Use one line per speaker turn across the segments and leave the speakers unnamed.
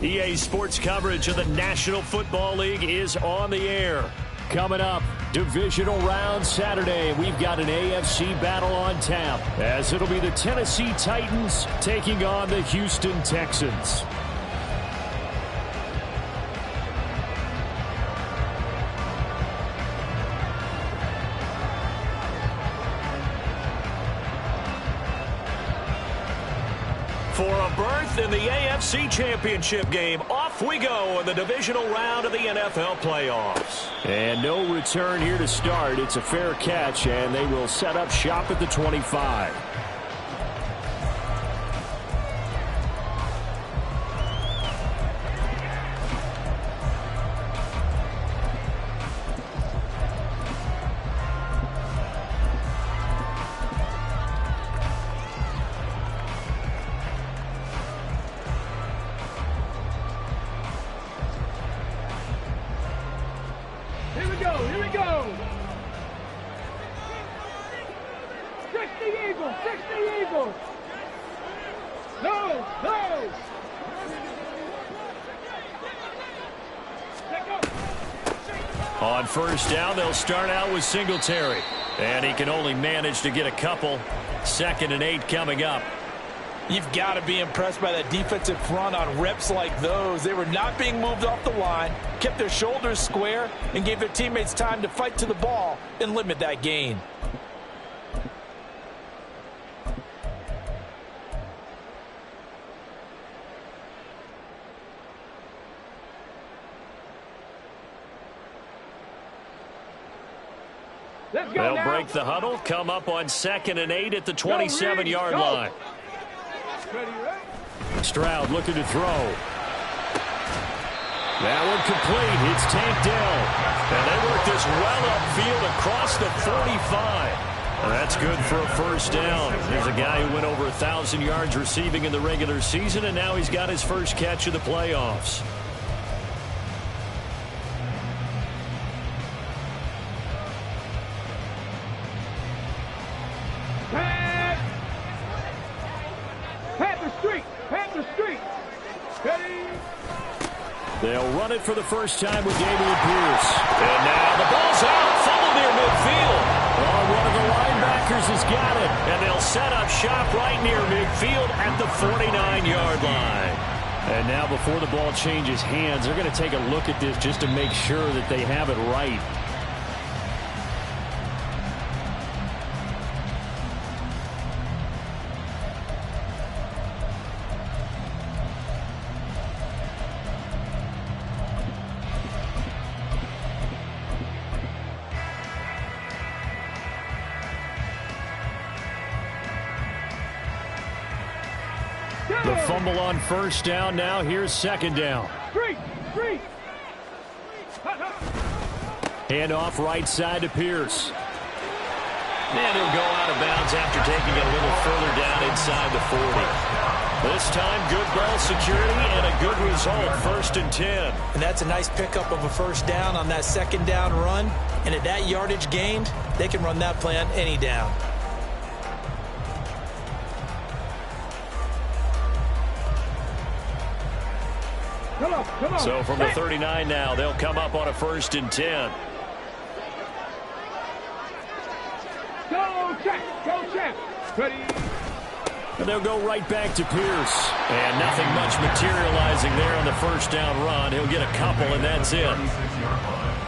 EA Sports coverage of the National Football League is on the air. Coming up, divisional round Saturday. We've got an AFC battle on tap, as it'll be the Tennessee Titans taking on the Houston Texans. For a berth in the AFC Championship game, off we go in the divisional round of the NFL playoffs. And no return here to start. It's a fair catch, and they will set up shop at the 25. On first down, they'll start out with Singletary. And he can only manage to get a couple. 2nd and 8 coming up.
You've got to be impressed by that defensive front on reps like those. They were not being moved off the line, kept their shoulders square, and gave their teammates time to fight to the ball and limit that gain.
They'll break the huddle, come up on 2nd and 8 at the 27-yard line. Stroud looking to throw. That one complete. It's tanked down. And they work this well upfield across the 45. That's good for a first down. There's a guy who went over 1,000 yards receiving in the regular season, and now he's got his first catch of the playoffs. They'll run it for the first time with Dameon Pierce. And now the ball's out. Fumble near midfield. Oh, one of the linebackers has got it. And they'll set up shop right near midfield at the 49-yard line. And now before the ball changes hands, they're going to take a look at this just to make sure that they have it right. The fumble on first down. Now here's 2nd down. Hand off right side to Pierce. And he'll go out of bounds after taking it a little further down inside the 40. This time, good ball security and a good result. 1st and 10.
And that's a nice pickup of a first down on that 2nd down run. And at that yardage gained, they can run that play on any down.
Come on.
So from the 39 now, they'll come up on a 1st and 10.
Go, check. Ready.
And they'll go right back to Pierce. And nothing much materializing there on the first down run. He'll get a couple, and that's it.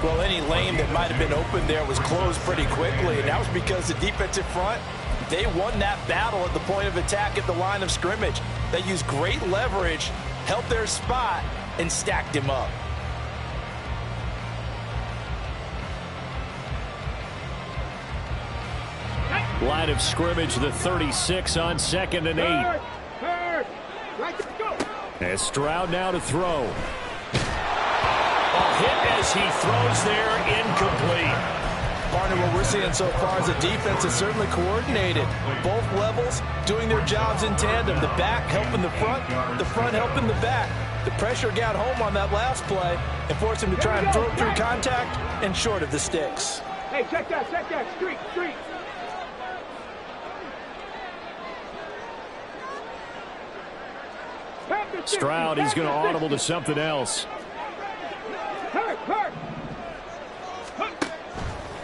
Well, any lane that might have been open there was closed pretty quickly, and that was because the defensive front, they won that battle at the point of attack at the line of scrimmage. They used great leverage, held their spot, and stacked him up.
Line of scrimmage, the 36 on 2nd and 8. And Stroud now to throw. A hit as he throws there, incomplete.
Partner, what we're seeing so far is the defense is certainly coordinated. Both levels doing their jobs in tandem. The back helping the front helping the back. The pressure got home on that last play and forced him to try and throw through contact and short of the sticks.
Hey, check that, street. Panther
Stroud, he's going to audible to something else.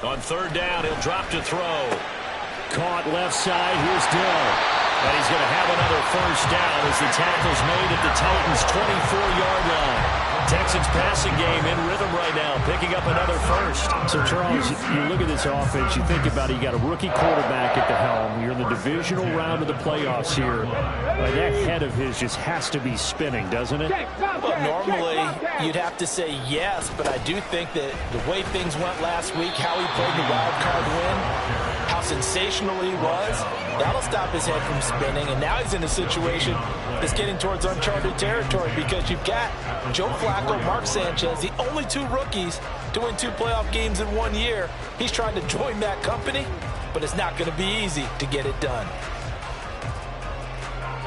On third down, he'll drop to throw. Caught left side. Here's Dill. And he's going to have another first down as the tackle's made at the Titans' 24-yard line. Texans passing game in rhythm right now, picking up another first.
So, Charles, you look at this offense, you think about it, you got a rookie quarterback at the helm. You're in the divisional round of the playoffs here. That head of his just has to be spinning, doesn't it?
Well, normally, you'd have to say yes, but I do think that the way things went last week, how he played the wild card win, how sensational he was, that'll stop his head from spinning. And now he's in a situation that's getting towards uncharted territory because you've got Joe Flacco, Mark Sanchez, the only two rookies to win 2 playoff games in 1 year. He's trying to join that company, but it's not going to be easy to get it done.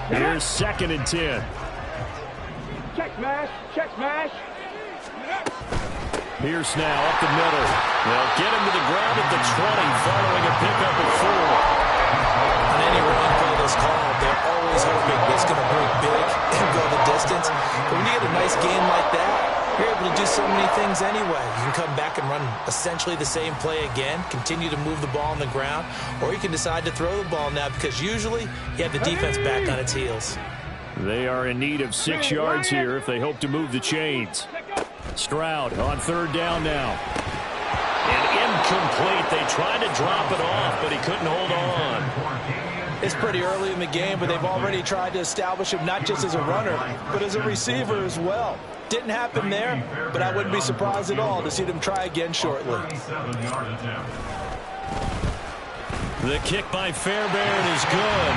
Here's 2nd and 10.
Check smash, check smash.
Pierce now up the middle. They'll get him to the ground at the 20 following a pickup of 4.
On any running play that's called, they're always hoping it's going to break big and go the distance. But when you get a nice game like that, you're able to do so many things anyway. You can come back and run essentially the same play again, continue to move the ball on the ground, or you can decide to throw the ball now because usually you have the defense back on its heels.
They are in need of 6 yards here if they hope to move the chains. Stroud on third down now. And incomplete. They tried to drop it off, but he couldn't hold on.
It's pretty early in the game, but they've already tried to establish him not just as a runner, but as a receiver as well. Didn't happen there, but I wouldn't be surprised at all to see them try again shortly.
The kick by Fairbairn is good.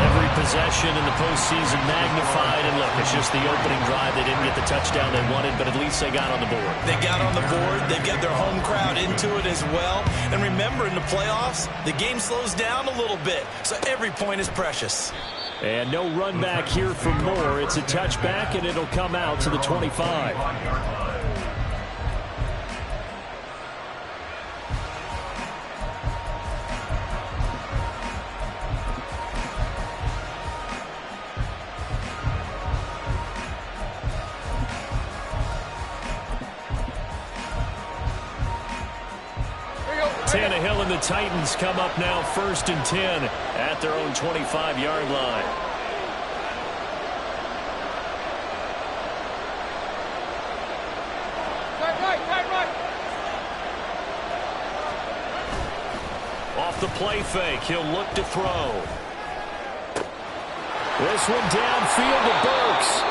Every possession in the postseason magnified. And look, it's just the opening drive. They didn't get the touchdown they wanted, but at least they got on the board.
They got on the board. They got their home crowd into it as well. And remember, in the playoffs, the game slows down a little bit, so every point is precious.
And no run back here for more. It's a touchback, and it'll come out to the 25. Tannehill and the Titans come up now 1st and 10 at their own 25-yard line.
Right.
Off the play fake, he'll look to throw. This one downfield to Burks.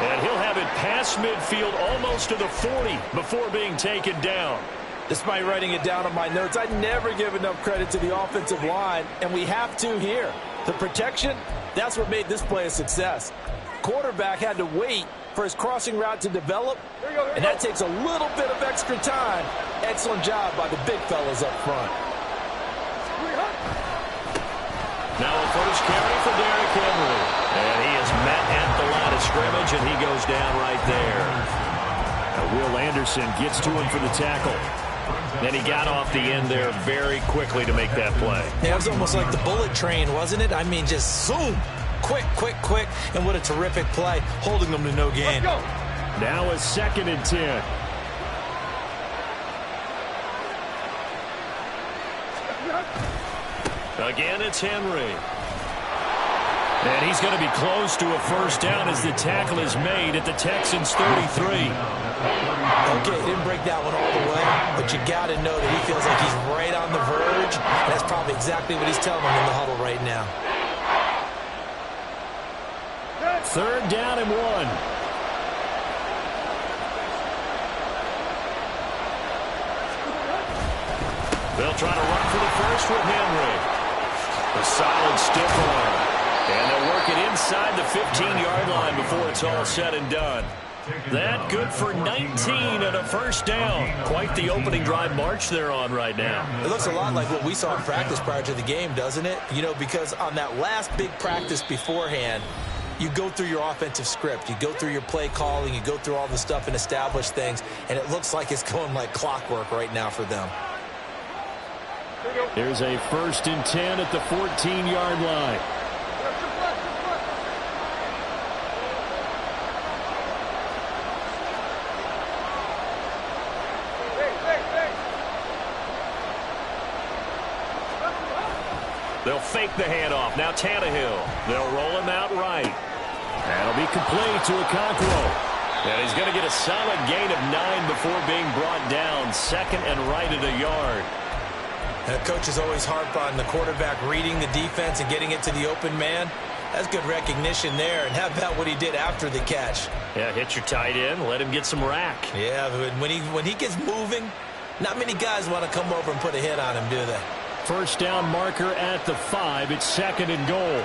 And he'll have it past midfield almost to the 40 before being taken down.
Despite writing it down on my notes, I never give enough credit to the offensive line, and we have to here. The protection, that's what made this play a success. Quarterback had to wait for his crossing route to develop, and that takes a little bit of extra time. Excellent job by the big fellas up front.
Now a first carry for Derrick Henry. And he is met at the line of scrimmage, and he goes down right there. Now Will Anderson gets to him for the tackle. And he got off the end there very quickly to make that play.
Yeah, it was almost like the bullet train, wasn't it? I mean, just zoom. Quick. And what a terrific play, holding them to no gain.
Now a 2nd and 10. Again, it's Henry. And he's going to be close to a first down as the tackle is made at the Texans' 33.
Okay, didn't break that one all the way, but you got to know that he feels like he's right on the verge, and that's probably exactly what he's telling them in the huddle right now.
3rd down and 1. They'll try to run for the first with Henry. A solid stiff arm. And they'll work it inside the 15-yard line before it's all said and done. That good for 19 and a first down. Quite the opening drive march they're on right now.
It looks a lot like what we saw in practice prior to the game, doesn't it? You know, because on that last big practice beforehand, you go through your offensive script. You go through your play calling. You go through all the stuff and establish things. And it looks like it's going like clockwork right now for them.
There's a 1st and 10 at the 14-yard line. They'll fake the handoff. Now Tannehill. They'll roll him out right. That'll be complete to Okonkwo. And he's going to get a solid gain of 9 before being brought down. Second and right at a yard.
And coaches always harp on the quarterback reading the defense and getting it to the open man. That's good recognition there. And how about what he did after the catch?
Yeah, hit your tight end. Let him get some rack.
Yeah, when he gets moving, not many guys want to come over and put a hit on him, do they?
First down marker at the 5. It's second and goal.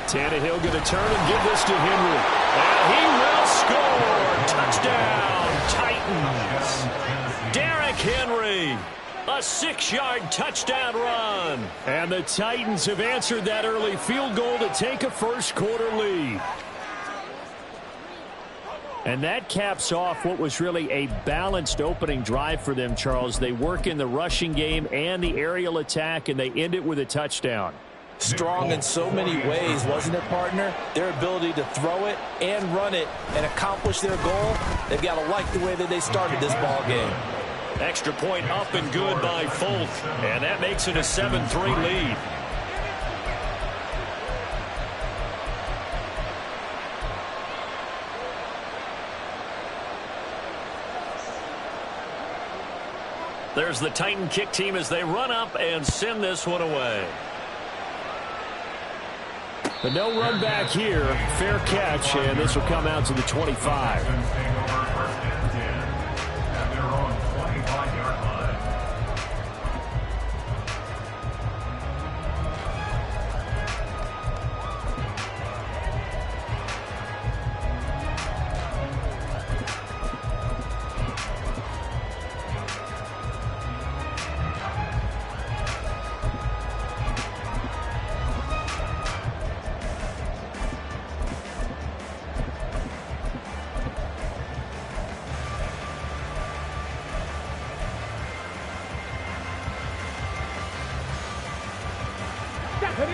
Tannehill going to turn and give this to Henry. And he will score. Touchdown, Titans. Derrick Henry. A 6-yard touchdown run. And the Titans have answered that early field goal to take a first-quarter lead. And that caps off what was really a balanced opening drive for them, Charles. They work in the rushing game and the aerial attack, and they end it with a touchdown.
Strong in so many ways, wasn't it, partner? Their ability to throw it and run it and accomplish their goal, they've got to like the way that they started this ball game.
Extra point up and good by Folk, and that makes it a 7-3 lead. There's the Titan kick team as they run up and send this one away.
But no run back here. Fair catch, and this will come out to the 25.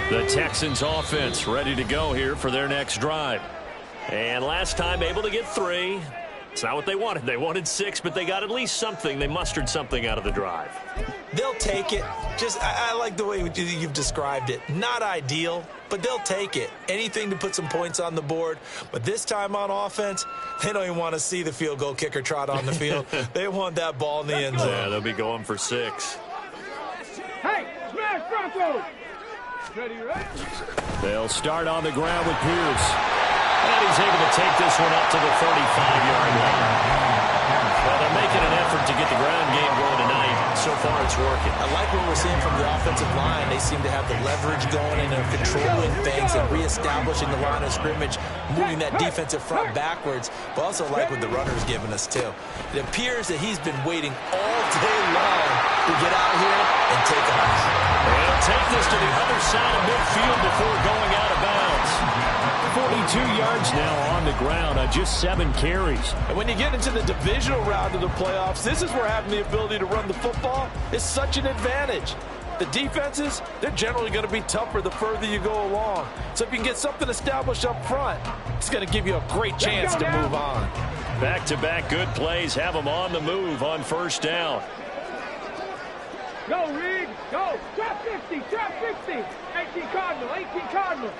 The Texans offense ready to go here for their next drive. And last time able to get 3. It's not what they wanted. They wanted 6, but they got at least something. They mustered something out of the drive.
They'll take it. I like the way you've described it. Not ideal, but they'll take it. Anything to put some points on the board. But this time on offense, they don't even want to see the field goal kicker trot on the field. They want that ball in the end zone.
Yeah, they'll be going for 6.
Hey, smash Broncos!
They'll start on the ground with Pierce. And he's able to take this one up to the 35-yard line. Well, they're making an effort to get the ground game going tonight. So far, it's working.
I like what we're seeing from the offensive line. They seem to have the leverage going and they're controlling things and reestablishing the line of scrimmage, moving that defensive front backwards. But also like what the runner's giving us, too. It appears that he's been waiting all day long to get out here and take off.
They'll take this to the other side of midfield before going out of bounds.
42 yards now on the ground on just 7 carries.
And when you get into the divisional round of the playoffs, this is where having the ability to run the football is such an advantage. The defenses, they're generally going to be tougher the further you go along. So if you can get something established up front, it's going to give you a great chance to move on.
Back-to-back good plays have them on the move on first down.
Go, Reed, go. Trap 50, trap 50. 18 Cardinal, 18 Cardinal.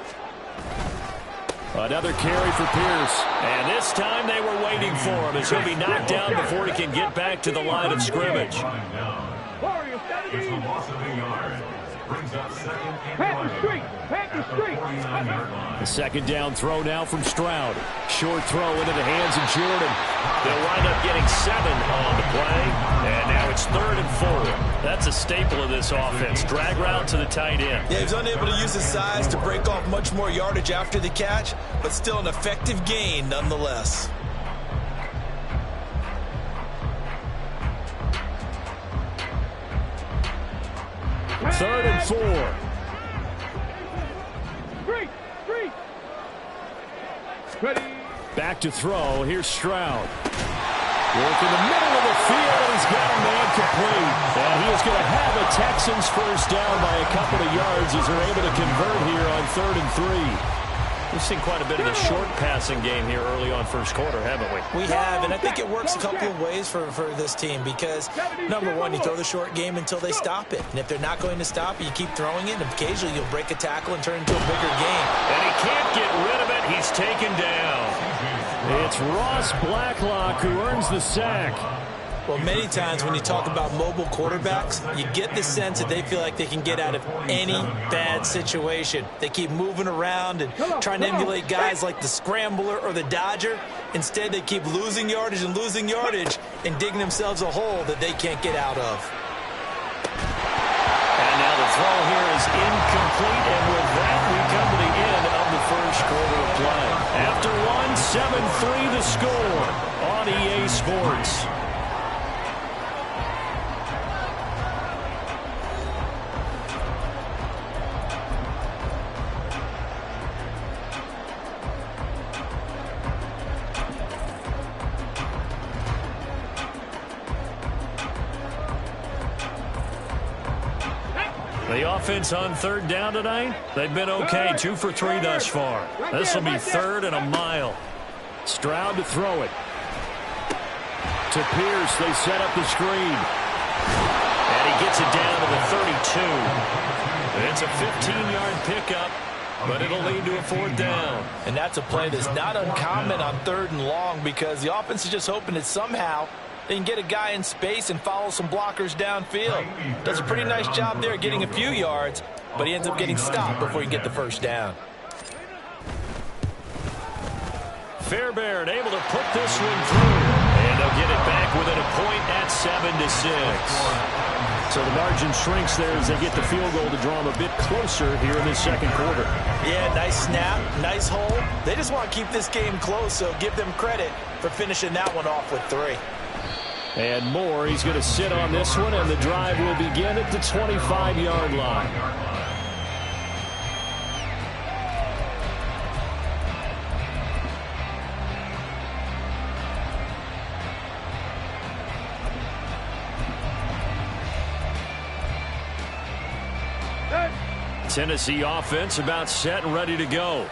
Another carry for Pierce. And this time they were waiting for him as he'll be knocked down before he can get back to the line of scrimmage.
Warriors, 17. Panther Street, Panther Street.
The second down throw now from Stroud. Short throw into the hands of Jordan. They'll wind up getting 7 on the play. And now it's 3rd and 4. That's a staple of this offense. Drag route to the tight end.
Yeah, he's unable to use his size to break off much more yardage after the catch, but still an effective gain nonetheless.
Third and 4.
Street. Ready.
Back to throw. Here's Stroud. Work in the middle of the field. He's got a man complete. And he is going to have a Texans first down by a couple of yards as they're able to convert here on 3rd and 3.
We've seen quite a bit of a short passing game here early on first quarter, haven't we?
We have, and I think it works a couple of ways for this team because, number one, you throw the short game until they stop it. And if they're not going to stop it, you keep throwing it, and occasionally you'll break a tackle and turn it into a bigger game.
And he can't get rid of it. He's taken down. It's Ross Blacklock who earns the sack.
Well, many times when you talk about mobile quarterbacks, you get the sense that they feel like they can get out of any bad situation. They keep moving around and trying to emulate guys like the Scrambler or the Dodger. Instead, they keep losing yardage and digging themselves a hole that they can't get out of.
And now the throw here is incomplete, and with that, we come to the end of the first quarter of play. After one, 7-3 the score on EA Sports. The offense on third down tonight, they've been okay, 2 for 3 thus far. This will be 3rd and a mile. Stroud to throw it. To Pierce, they set up the screen. And he gets it down to the 32. It's a 15-yard pickup, but it'll lead to a 4th down.
And that's a play that's not uncommon on 3rd and long because the offense is just hoping that somehow they can get a guy in space and follow some blockers downfield. Does a pretty nice job there getting a few yards, but he ends up getting stopped before you get the first down.
Fairbairn able to put this one through. And they'll get it back within a point at 7-6. So the margin shrinks there as they get the field goal to draw them a bit closer here in this second quarter.
Yeah, nice snap, nice hole. They just want to keep this game close, so give them credit for finishing that one off with 3.
And Moore, he's going to sit on this one, and the drive will begin at the 25-yard line. Tennessee offense about set and ready to go.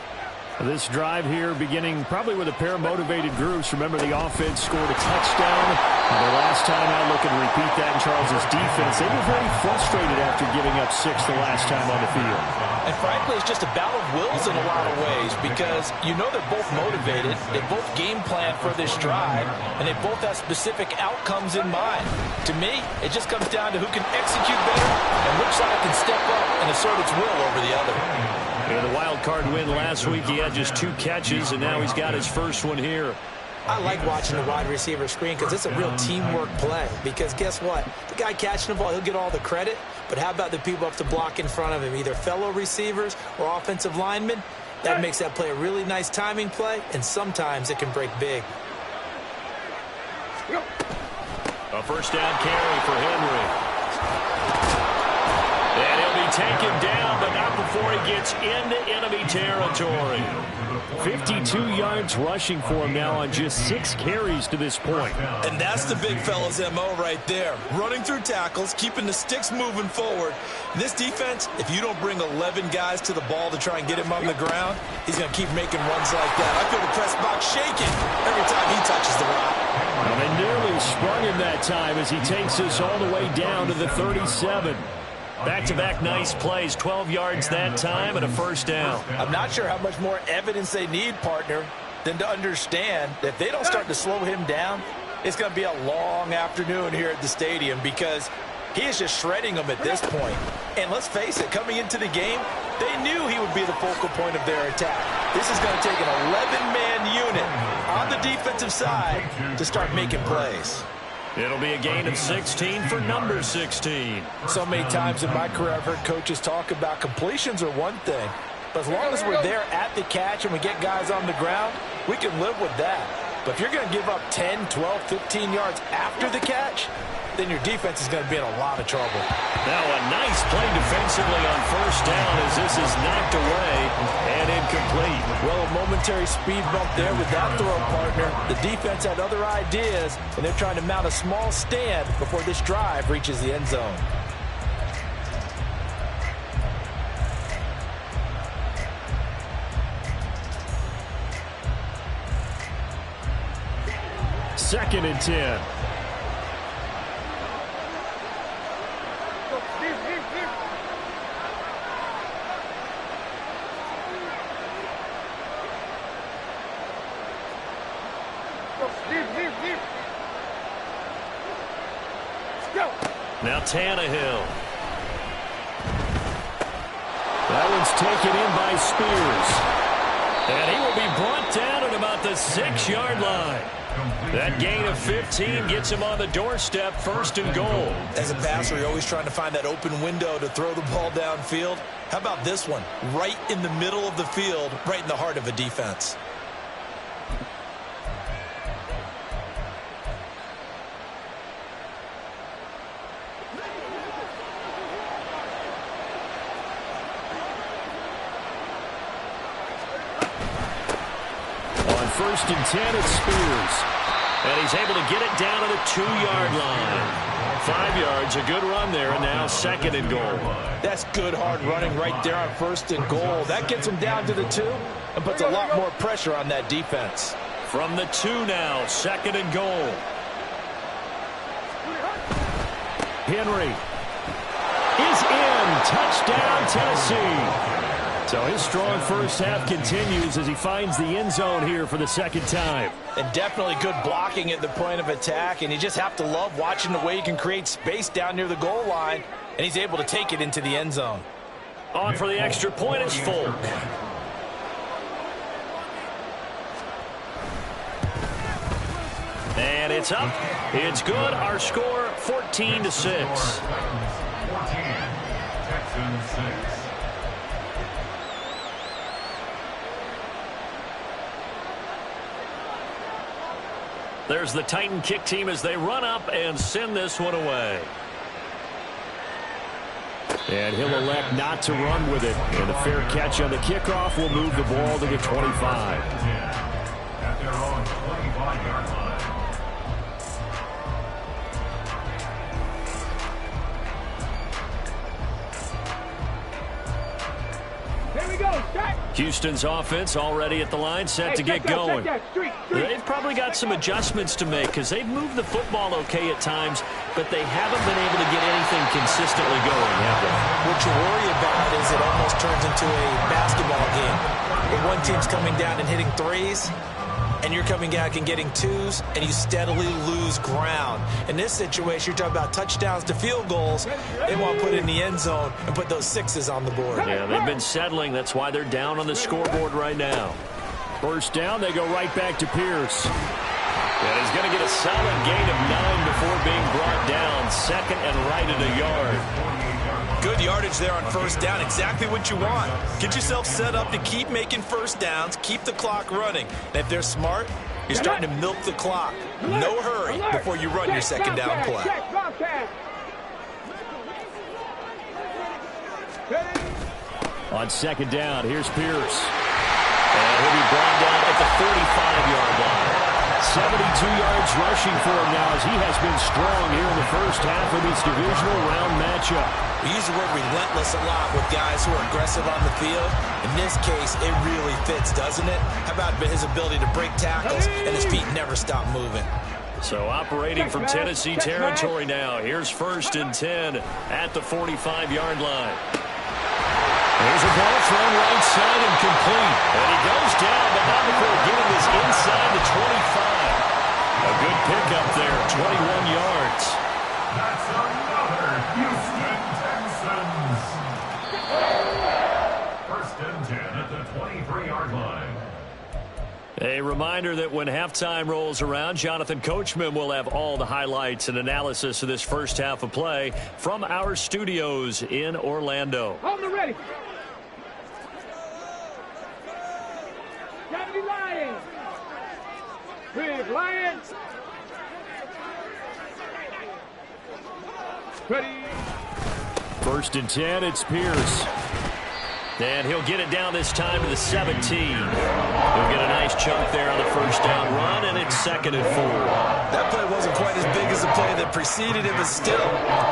This drive here beginning probably with a pair of motivated groups. Remember, the offense scored a touchdown. And the last time I look and repeat that in Charles's defense, they were very frustrated after giving up 6 the last time on the field.
And frankly, it's just a battle of wills in a lot of ways because you know they're both motivated, they both game plan for this drive, and they both have specific outcomes in mind. To me, it just comes down to who can execute better and which side can step up and assert its will over the other.
In the wild card win last week, he had just 2 catches, and now he's got his first one here.
I like watching the wide receiver screen because it's a real teamwork play. Because guess what? The guy catching the ball, he'll get all the credit. But how about the people up to block in front of him, either fellow receivers or offensive linemen? That makes that play a really nice timing play, and sometimes it can break big.
A first down carry for Henry. And he'll be taken down, but not before he gets into enemy territory.
52 yards rushing for him now on just 6 carries to this point.
And that's the big fella's MO right there. Running through tackles, keeping the sticks moving forward. This defense, if you don't bring 11 guys to the ball to try and get him on the ground, he's going to keep making runs like that. I feel the press box shaking every time he touches the rock.
And they nearly sprung him that time as he takes us all the way down to the 37.
Back-to-back nice plays, 12 yards that time and a first down.
I'm not sure how much more evidence they need, partner, than to understand that if they don't start to slow him down, it's going to be a long afternoon here at the stadium because he is just shredding them at this point. And let's face it, coming into the game, they knew he would be the focal point of their attack. This is going to take an 11-man unit on the defensive side to start making plays.
It'll be a gain of 16 for number 16.
So many times in my career I've heard coaches talk about completions are one thing, but as long as we're there at the catch and we get guys on the ground, we can live with that. But if you're going to give up 10, 12, 15 yards after the catch, then your defense is going to be in a lot of trouble.
Now a nice play defensively on first down as this is knocked away and incomplete.
Well, a momentary speed bump there with that throw, partner. The defense had other ideas, and they're trying to mount a small stand before this drive reaches the end zone.
2nd and 10.
Now Tannehill.
That one's taken in by Spears.
And he will be brought down at about the 6-yard line. That gain of 15 gets him on the doorstep, 1st and goal.
As a passer, you're always trying to find that open window to throw the ball downfield. How about this one? Right in the middle of the field, right in the heart of a defense.
On 1st and 10, it's Spears.
And he's able to get it down to the 2-yard line. 5 yards, a good run there, and now 2nd and goal.
That's good hard running right there on 1st and goal. That gets him down to the 2 and puts a lot more pressure on that defense.
From the 2 now, 2nd and goal.
Henry is in. Touchdown, Tennessee. So his strong first half continues as he finds the end zone here for the 2nd time.
And definitely good blocking at the point of attack, and you just have to love watching the way he can create space down near the goal line, and he's able to take it into the end zone.
On for the extra point is Folk. And it's up. It's good. Our score, 14-6. There's the Titan kick team as they run up and send this one away.
And he'll elect not to run with it. And a fair catch on the kickoff will move the ball to the 25.
At their own 25-yard line.
Here we go, Shaq.
Houston's offense already at the line, set to get going. They've probably got some adjustments to make because they've moved the football okay at times, but they haven't been able to get anything consistently going, have they?
What you worry about is it almost turns into a basketball game where one team's coming down and hitting threes, and you're coming out and getting twos, and you steadily lose ground. In this situation, you're talking about touchdowns to field goals. They want to put it in the end zone and put those 6s on the board.
Yeah, they've been settling. That's why they're down on the scoreboard right now.
First down, they go right back to Pierce.
And he's going to get a solid gain of 9 before being brought down. 2nd and right at a yard.
Good yardage there on first down. Exactly what you want. Get yourself set up to keep making first downs. Keep the clock running. And if they're smart, you're starting to milk the clock. No hurry before you run your second down play.
On 2nd down, here's Pierce.
And he'll be brought down at the 45-yard line.
72 yards rushing for him now as he has been strong here in the first half of this divisional round matchup.
We use the word relentless a lot with guys who are aggressive on the field. In this case, it really fits, doesn't it? How about his ability to break tackles and his feet never stop moving?
So operating from Tennessee territory now. Here's 1st and 10 at the 45-yard line. There's a ball thrown right side and complete. And he goes down, but not before getting this inside the 25. A good pickup there, 21 yards.
That's another Houston Texans. 1st and 10 at the 23-yard line.
A reminder that when halftime rolls around, Jonathan Coachman will have all the highlights and analysis of this first half of play from our studios in Orlando.
Hold it ready. Deputy Lions. Big Lions. Ready.
1st and 10, it's Pierce.
And he'll get it down this time to the 17. He'll get a nice chunk there on the first down run, and it's 2nd and 4.
That play wasn't quite as big as the play that preceded it, but still,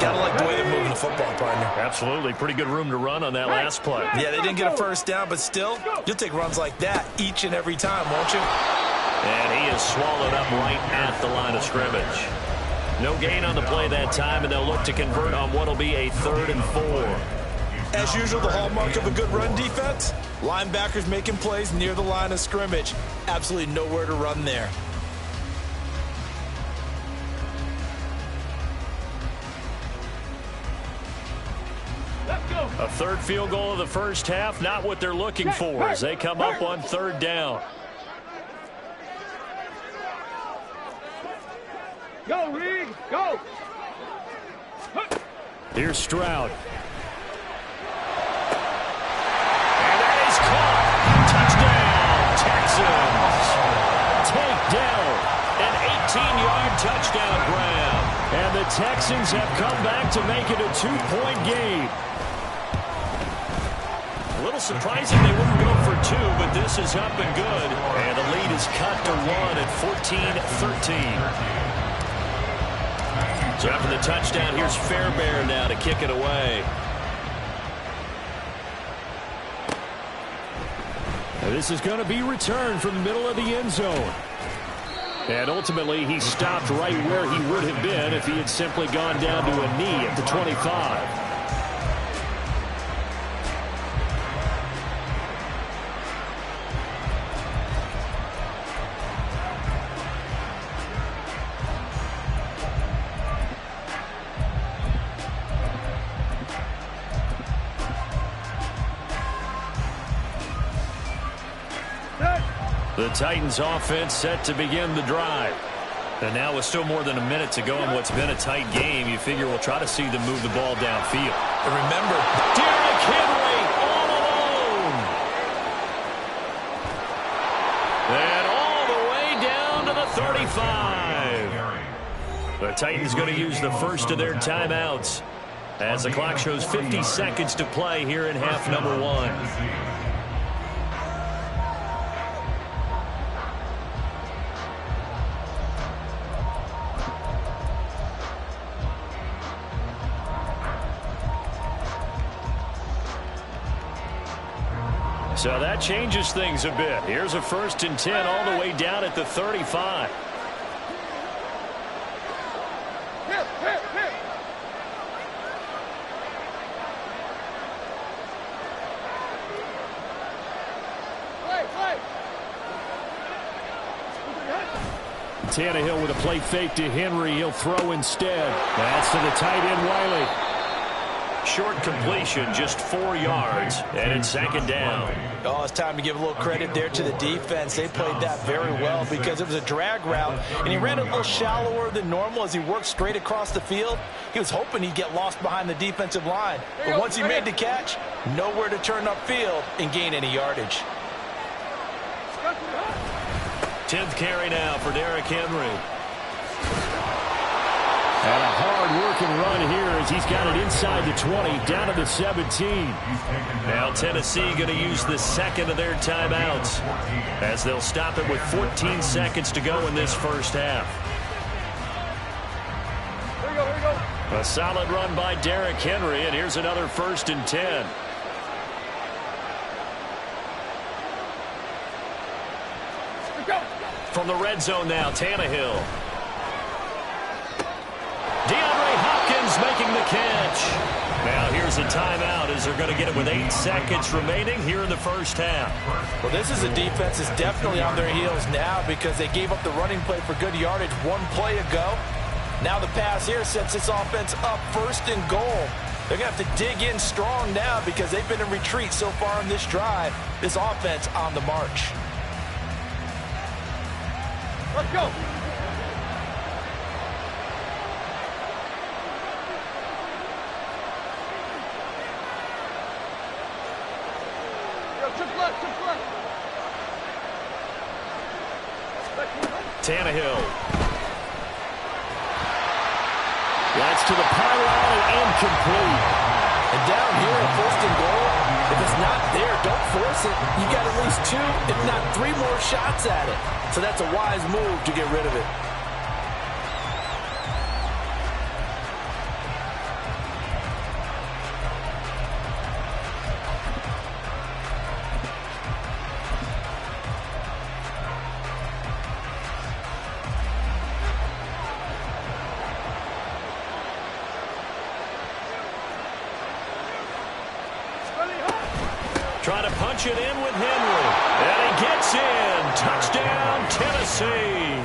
gotta like the way they're moving the football, partner.
Absolutely. Pretty good room to run on that last play.
Yeah, they didn't get a first down, but still, you'll take runs like that each and every time, won't you?
And he is swallowed up right at the line of scrimmage. No gain on the play that time, and they'll look to convert on what will be a 3rd and 4.
As usual, the hallmark of a good run defense, linebackers making plays near the line of scrimmage. Absolutely nowhere to run there.
A 3rd field goal of the first half, not what they're looking for as they come up on 3rd down.
Go, Reed, go.
Here's Stroud. And that is caught. Touchdown, Texans. Take down. An 18-yard touchdown grab. And the Texans have come back to make it a 2-point game. A little surprising they wouldn't go for 2, but this is up and good. And the lead is cut to 1 at 14-13. So after the touchdown, here's Fairbairn now to kick it away.
This is going to be returned from the middle of the end zone. And ultimately, he stopped right where he would have been if he had simply gone down to a knee at the 25.
The Titans offense set to begin the drive. And now with still more than a minute to go in what's been a tight game, you figure we'll try to see them move the ball downfield.
And remember,
Derrick Henry all alone. And all the way down to the 35. The Titans going to use the first of their timeouts as the clock shows 50 seconds to play here in half number 1. So that changes things a bit. Here's a 1st and 10 all the way down at the 35.
Tannehill with a play fake to Henry. He'll throw instead. That's to the tight end, Wiley.
Short completion, just 4 yards, and it's 2nd down.
Oh, it's time to give a little credit there to the defense. They played that very well because it was a drag route, and he ran a little shallower than normal as he worked straight across the field. He was hoping he'd get lost behind the defensive line. But once he made the catch, nowhere to turn upfield and gain any yardage.
10th carry now for Derrick Henry.
And a hard-working run here as he's got it inside the 20, down to the 17.
Now Tennessee going to use the 2nd of their timeouts as they'll stop it with 14 seconds to go in this first half.
Here we go, here we go.
A solid run by Derrick Henry, and here's another 1st and 10.
Let's go.
From the red zone now, Tannehill. DeAndre Hopkins making the catch. Now here's a timeout as they're going to get it with 8 seconds remaining here in the first half.
Well, this is a defense that's definitely on their heels now because they gave up the running play for good yardage 1 play ago. Now the pass here sets this offense up 1st and goal. They're going to have to dig in strong now because they've been in retreat so far in this drive. This offense on the march.
Let's go.
Tannehill.
That's to the pylon and incomplete.
And down here at 1st and goal, if it's not there, don't force it. You got at least 2, if not 3 more shots at it. So that's a wise move to get rid of it.
Trying to punch it in with Henry. And he gets in. Touchdown, Tennessee.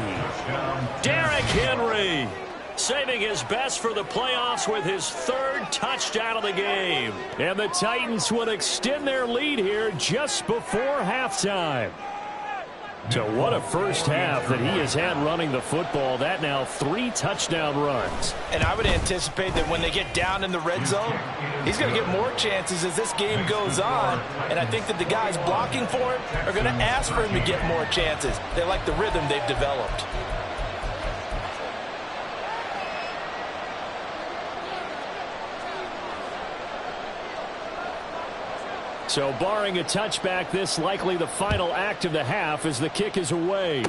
Derrick Henry saving his best for the playoffs with his third touchdown of the game.
And the Titans would extend their lead here just before halftime. So what a first half that he has had running the football. That now 3 touchdown runs.
And I would anticipate that when they get down in the red zone, he's going to get more chances as this game goes on. And I think that the guys blocking for him are going to ask for him to get more chances. They like the rhythm they've developed.
So barring a touchback, this likely the final act of the half as the kick is away. And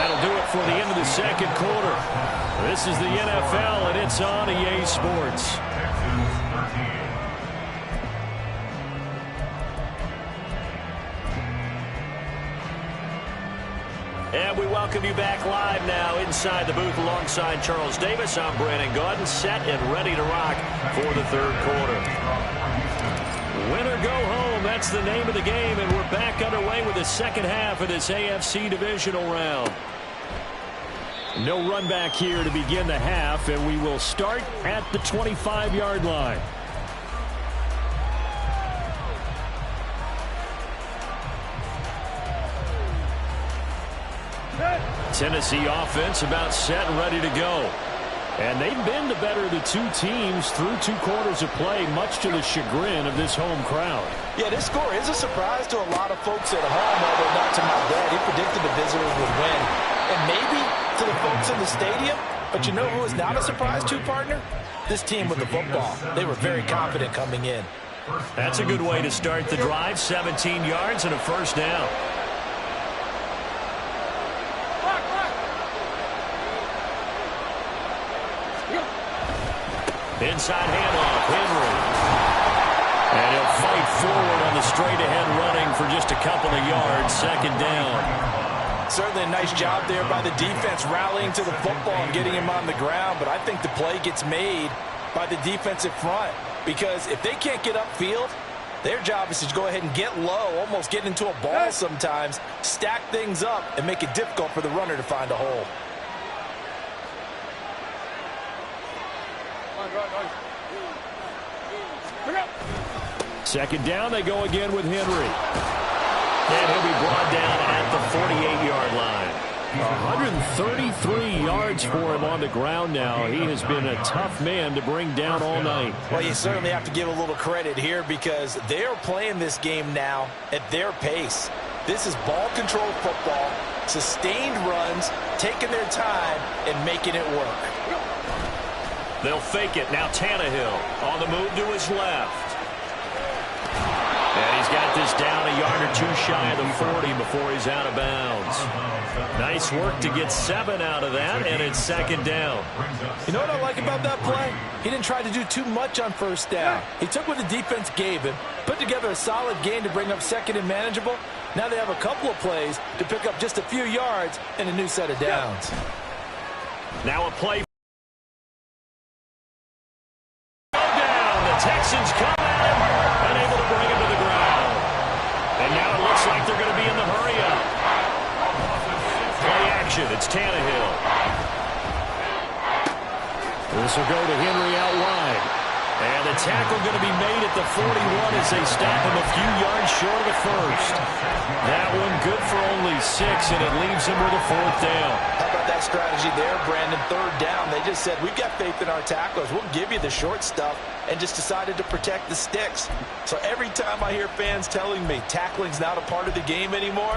that'll do it for the end of the second quarter. This is the NFL, and it's on EA Sports.
And we welcome you back live now inside the booth alongside Charles Davis. I'm Brandon Gaudin, set and ready to rock for the third quarter. Win or go home, that's the name of the game, and we're back underway with the second half of this AFC divisional round. No run back here to begin the half, and we will start at the 25-yard line. Tennessee offense about set and ready to go. And they've been the better of the two teams through 2 quarters of play, much to the chagrin of this home crowd.
Yeah, this score is a surprise to a lot of folks at home, although not to my dad. He predicted the visitors would win. And maybe to the folks in the stadium, but you know who is not a surprise to, partner? This team with the football. They were very confident coming in.
That's a good way to start the drive. 17 yards and a first down. Inside handoff, Henry. And he'll fight forward on the straight-ahead running for just a couple of yards. Second down.
Certainly a nice job there by the defense rallying to the football and getting him on the ground. But I think the play gets made by the defensive front. Because if they can't get upfield, their job is to go ahead and get low, almost get into a ball sometimes, stack things up, and make it difficult for the runner to find a hole.
Second down, they go again with Henry.
And he'll be brought down at the 48-yard line.
133 yards for him on the ground now. He has been a tough man to bring down all night.
Well, you certainly have to give a little credit here because they're playing this game now at their pace. This is ball control football, sustained runs, taking their time, and making it work.
They'll fake it. Now Tannehill on the move to his left. And he's got this down a yard or 2 shy of the 40 before he's out of bounds. Nice work to get 7 out of that, and it's second down.
You know what I like about that play? He didn't try to do too much on first down. He took what the defense gave him, put together a solid gain to bring up second and manageable. Now they have a couple of plays to pick up just a few yards and a new set of downs.
Now a play. The Texans come at him, unable to bring him to the ground. And now it looks like they're going to be in the hurry-up. Play action, it's Tannehill.
This will go to Henry out wide.
And the tackle going to be made at the 41 as they stop him a few yards short of the first. That one good for only 6, and it leaves him with a 4th down.
How about that strategy there, Brandon? 3rd down. They just said, we've got faith in our tacklers. We'll give you the short stuff, and just decided to protect the sticks. So every time I hear fans telling me tackling's not a part of the game anymore,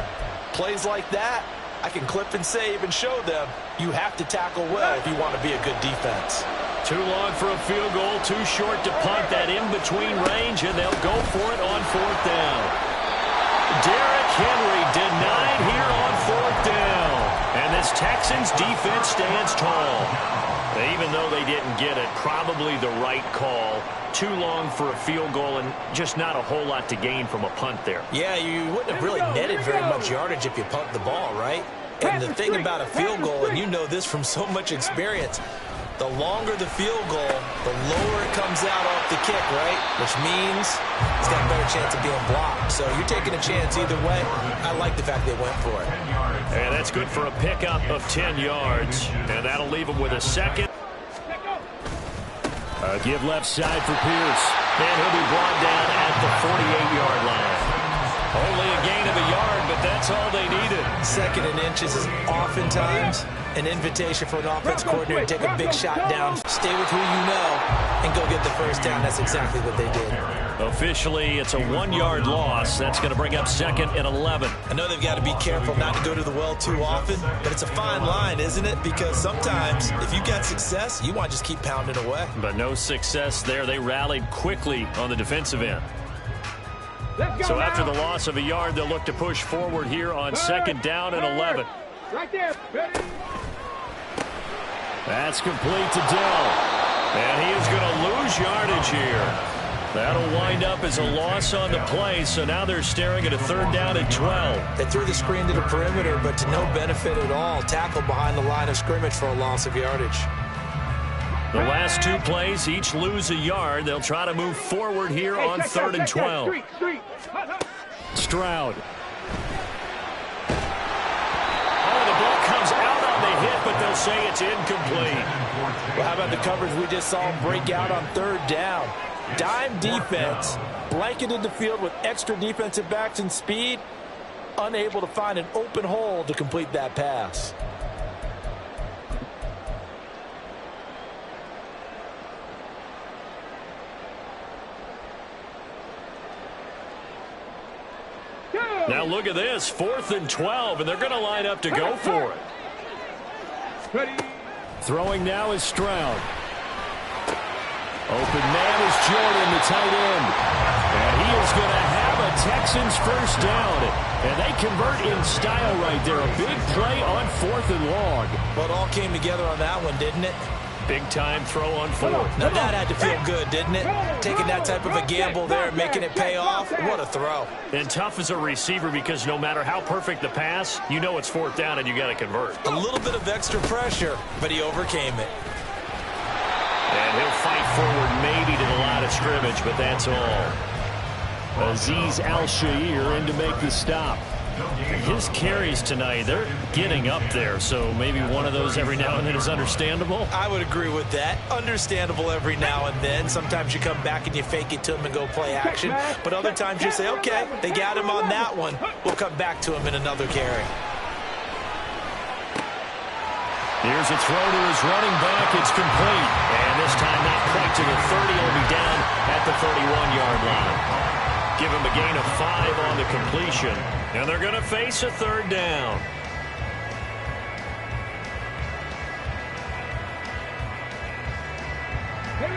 plays like that, I can clip and save and show them you have to tackle well if you want to be a good defense.
Too long for a field goal, too short to punt. That in-between range, and they'll go for it on 4th down. Derrick Henry denied here on 4th down. And this Texans defense stands tall. Even though they didn't get it, probably the right call. Too long for a field goal and just not a whole lot to gain from a punt there.
Yeah, you wouldn't have really netted very much yardage if you punt the ball, right? And the thing about a field goal, and you know this from so much experience, The longer the field goal, the lower it comes out off the kick, right? Which means it's got a better chance of being blocked. So you're taking a chance either way. I like the fact they went for it.
And that's good for a pickup of 10 yards. And that'll leave them with a second.
A give left side for Pierce.
And he'll be brought down at the 48-yard line. Only a gain of a yard, but that's all they needed.
Second and inches is oftentimes an invitation for an offense coordinator to take a big shot down, stay with who you know, and go get the first down. That's exactly what they did.
Officially, it's a 1-yard loss. That's going to bring up 2nd and 11.
I know they've got to be careful not to go to the well too often, but it's a fine line, isn't it? Because sometimes, if you got success, you want to just keep pounding away.
But no success there. They rallied quickly on the defensive end. So after the loss of a yard, they'll look to push forward here on 2nd down and 11.
Right there. Ready?
That's complete to Dell. And he is going to lose yardage here. That'll wind up as a loss on the play, so now they're staring at a 3rd down and 12.
They threw the screen to the perimeter, but to no benefit at all. Tackled behind the line of scrimmage for a loss of yardage.
The last 2 plays each lose a yard. They'll try to move forward here on 3rd and 12.
Stroud.
Oh, the ball comes out on the hit, but they'll say it's incomplete.
Well, how about the coverage we just saw him break out on 3rd down? Dime defense, blanketed the field with extra defensive backs and speed, unable to find an open hole to complete that pass.
Now look at this, 4th and 12, and they're going to line up to go for it.
Ready?
Throwing now is Stroud. Open man is Jordan, the tight end. And he is going to have a Texans first down. And they convert in style right there. A big play on 4th and long.
Well, it all came together on that one, didn't it?
Big-time throw on 4th.
Now that had to feel good, didn't it? Taking that type of a gamble there and making it pay off. What a throw.
And tough as a receiver because no matter how perfect the pass, you know it's 4th down and you got to convert.
A little bit of extra pressure, but he overcame it.
And he'll fight forward maybe to the line of scrimmage, but that's all.
Azeez Al-Shaair in to make the stop.
His carries tonight, they're getting up there, so maybe one of those every now and then is understandable.
I would agree with that. Understandable every now and then. Sometimes you come back and you fake it to him and go play action. But other times you say, okay, they got him on that one. We'll come back to him in another carry.
Here's a throw to his running back. It's complete. And this time not quite to the 30. He'll be down at the 31-yard line. Give him a gain of 5 on the completion. And they're going to face a 3rd down.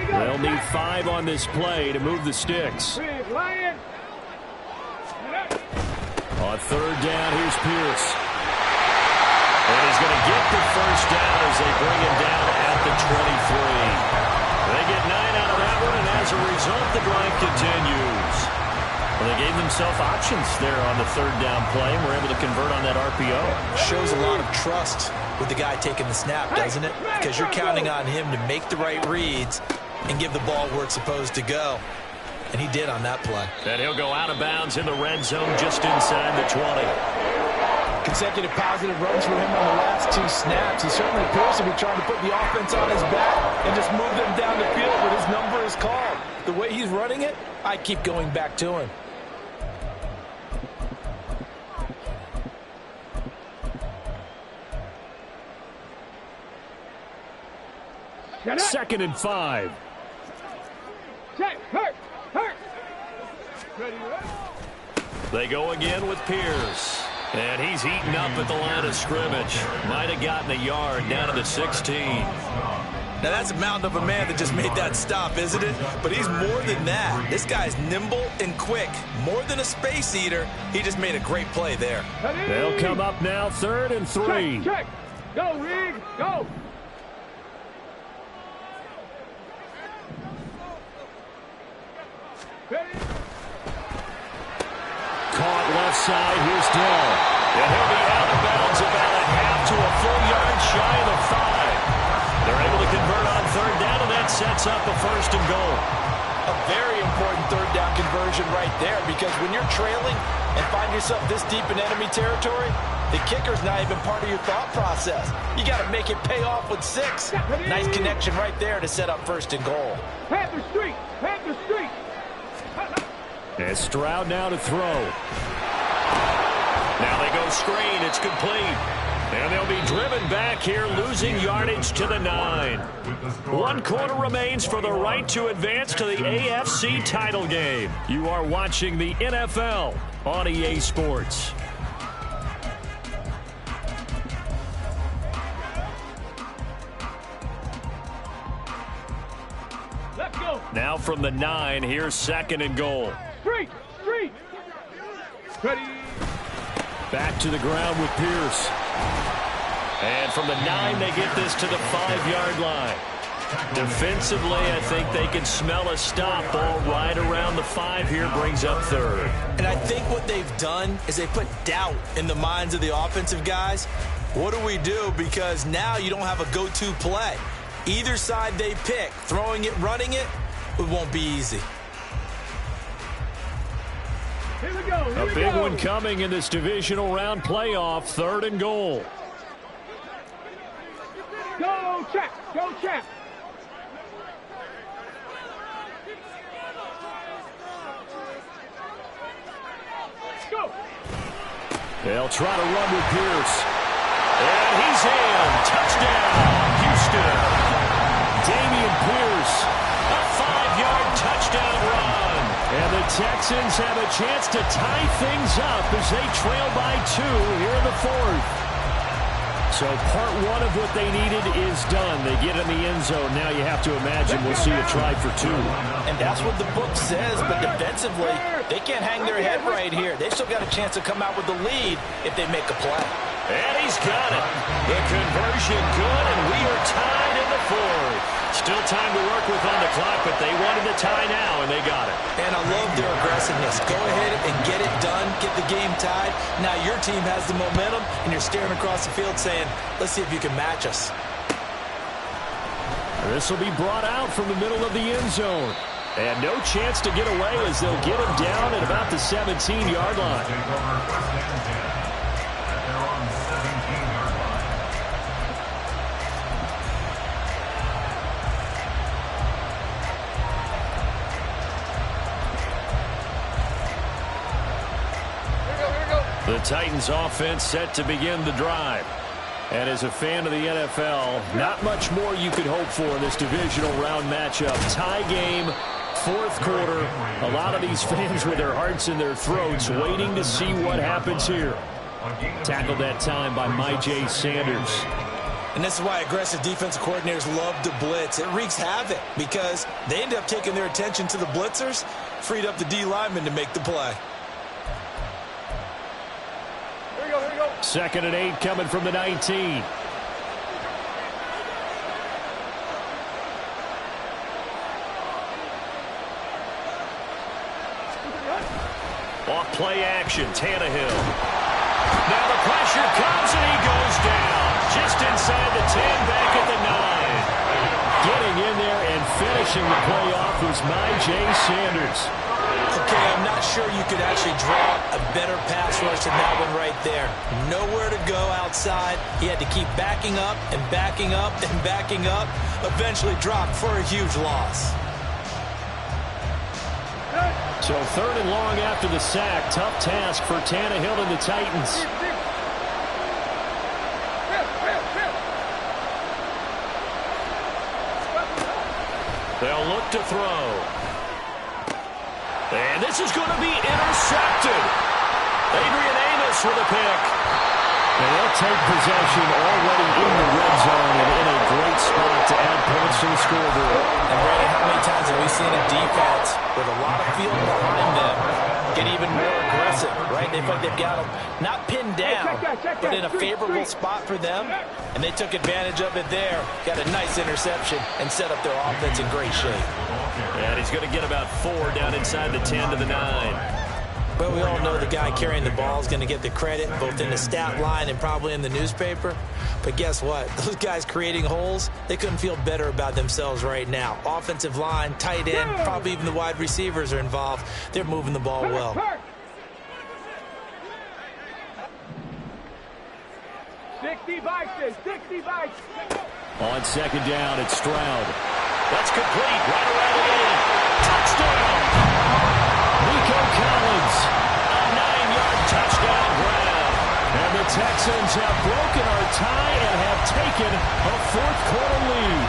They'll need 5 on this play to move the sticks. On 3rd down, here's Pierce.
And he's going to get the first down as they bring him down at the 23. They get 9 out of that one, and as a result, the drive continues. Well, they gave themselves options there on the 3rd down play and were able to convert on that RPO.
Shows a lot of trust with the guy taking the snap, doesn't it? Because you're counting on him to make the right reads and give the ball where it's supposed to go. And he did on that play.
And he'll go out of bounds in the red zone just inside the 20.
Consecutive positive runs for him on the last 2 snaps. He certainly appears to be trying to put the offense on his back and just move them down the field, but his number is called. The way he's running it, I keep going back to him.
2nd and 5.
Check. Hurt. Ready.
They go again with Pierce. And he's eaten up at the line of scrimmage. Might have gotten a yard down to the 16.
Now that's a mountain of a man that just made that stop, isn't it? But he's more than that. This guy's nimble and quick. More than a space eater. He just made a great play there.
They'll come up now 3rd and 3.
Check. Go, Rig. Go.
Caught left side. Here's Dell.
And he'll be out of bounds about a half to a full yard shy of the 5. They're able to convert on
third down, and that sets up a 1st and goal.
A very important third down conversion right there, because when you're trailing and find yourself this deep in enemy territory, the kicker's not even part of your thought process. You got to make it pay off with 6. Nice connection right there to set up 1st and goal.
Panther Street! Panther Street!
And Stroud now to throw. Now they go screen. It's complete. And they'll be driven back here, losing yardage to the 9. 1 quarter remains for the right to advance to the AFC title game. You are watching the NFL on EA Sports.
Let's go!
Now from the 9, here's 2nd and goal.
Street! Street! Ready!
Back to the ground with Pierce. And from the 9, they get this to the 5-yard line. Defensively, I think they can smell a stop. Ball right around the 5 here, brings up 3rd.
And I think what they've done is they put doubt in the minds of the offensive guys. What do we do? Because now you don't have a go-to play. Either side they pick, throwing it, running it, it won't be easy.
Here we go! Here
A
we
big
go.
one coming in this divisional round playoff, 3rd and goal.
Go, check! Go, check! Go!
They'll try to run with Pierce. And he's in. Touchdown, Houston. Damian Pierce, a 5-yard touchdown run. And the Texans have a chance to tie things up as they trail by 2 here in the 4th. So part 1 of what they needed is done. They get in the end zone. Now you have to imagine we'll see a try for 2.
And that's what the book says, but defensively, they can't hang their head right here. They've still got a chance to come out with the lead if they make a play.
And he's got it. The conversion good, and we are tied in the 4th. Still time to work with on the clock, but they wanted the tie now, and they got it.
And I love their aggressiveness. Go ahead and get it done, get the game tied. Now your team has the momentum, and you're staring across the field saying, let's see if you can match us.
This will be brought out from the middle of the end zone. And no chance to get away as they'll get him down at about the 17-yard line.
Take over 1st and 10 at their own 17-yard line.
The Titans offense set to begin the drive. And as a fan of the NFL, not much more you could hope for in this divisional round matchup. Tie game, 4th quarter. A lot of these fans with their hearts in their throats waiting to see what happens here. Tackled that time by Myjai Sanders.
And this is why aggressive defensive coordinators love to blitz. It wreaks havoc because they end up taking their attention to the blitzers, freed up the D lineman to make the play.
2nd and 8 coming from the 19. Off play action, Tannehill. Now the pressure comes and he goes down. Just inside the 10, back at the 9. Getting in there and finishing the play off was Myjai Sanders.
Okay, I'm not sure you could actually draw a better pass rush than that one right there. Nowhere to go outside. He had to keep backing up and backing up and backing up. Eventually dropped for a huge loss.
So 3rd and long after the sack. Tough task for Tannehill and the Titans. They'll look to throw. And this is going to be intercepted. Adrian Amos with a pick. And they'll take possession already in the red zone and in a great spot to add points to the scoreboard.
And Brady, how many times have we seen a defense with a lot of field behind them get even more aggressive, right? They feel like they've got them not pinned down, but in a favorable spot for them. And they took advantage of it there. Got a nice interception and set up their offense in great shape.
And he's going to get about 4 down inside the 10 to the 9.
Well, we all know the guy carrying the ball is going to get the credit, both in the stat line and probably in the newspaper. But guess what? Those guys creating holes, they couldn't feel better about themselves right now. Offensive line, tight end, probably even the wide receivers are involved. They're moving the ball well.
60 vices, 60 vices.
On second down, it's Stroud.
That's complete. Right around the end. Touchdown.
Nico Collins.
A 9-yard touchdown grab.
And the Texans have broken our tie and have taken a fourth-quarter lead.